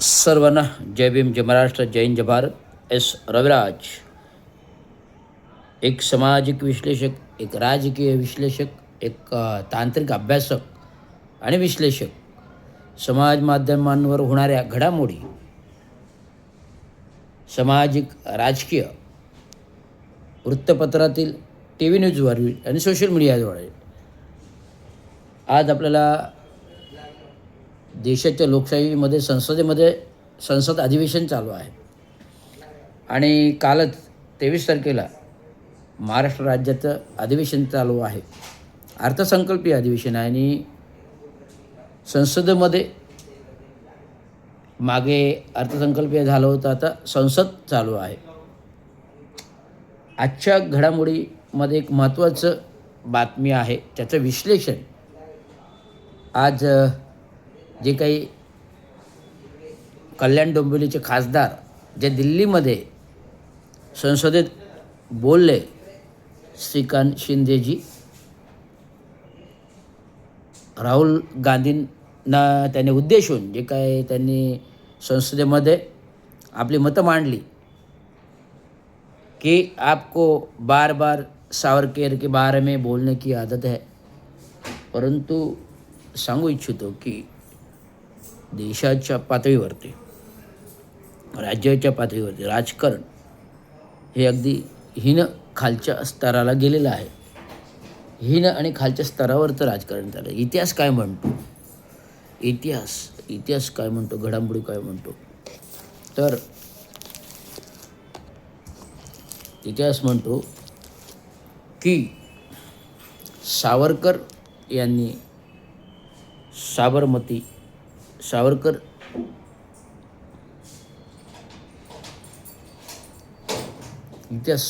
सर्वांना जय भीम, जय महाराष्ट्र, जय हिंद, जय भारत. एस रविराज, एक सामाजिक विश्लेषक, एक राजकीय विश्लेषक, एक तांत्रिक अभ्यासक आणि विश्लेषक. समाज माध्यमांवर होणाऱ्या घडामोडी, सामाजिक, राजकीय, वृत्तपत्रातील, टी व्ही न्यूजवरील आणि सोशल मीडियाद्वारे आज आपल्याला देशाच्या लोकशाहीमध्ये संसद अधिवेशन चालू आहे. आणि कालच 23 तारखेला महाराष्ट्र राज्याचं अधिवेशन चालू आहे. अर्थसंकल्पीय अधिवेशन आहे आणि संसदेमध्ये मागे अर्थसंकल्पीय झालं होतं, आता संसद चालू आहे. आजच्या घडामोडीमध्ये एक महत्त्वाचं बातमी आहे, त्याचं विश्लेषण आज जे काही कल्याण डोंबिवलीचे खासदार जे दिल्लीमध्ये संसदेत बोलले, श्रीकांत शिंदेजी, राहुल गांधींना त्याने उद्देशून जे काय त्यांनी संसदेमध्ये आपली मतं मांडली कि आपको बार बार सावरकर के बारे में बोलने की आदत है, परंतु सांगू इच्छितो की देशाच्या पातळीवरती, राज्याच्या पातळीवरती राजकारण हे अगदी खालच्या स्तराला गेलेलं आहे. आणि खालच्या स्तरावरचं राजकारण झालं. इतिहास काय म्हणतो, इतिहास काय म्हणतो, घडामोडी काय म्हणतो, तर इतिहास म्हणतो की सावरकर यांनी सावरकर इतिहास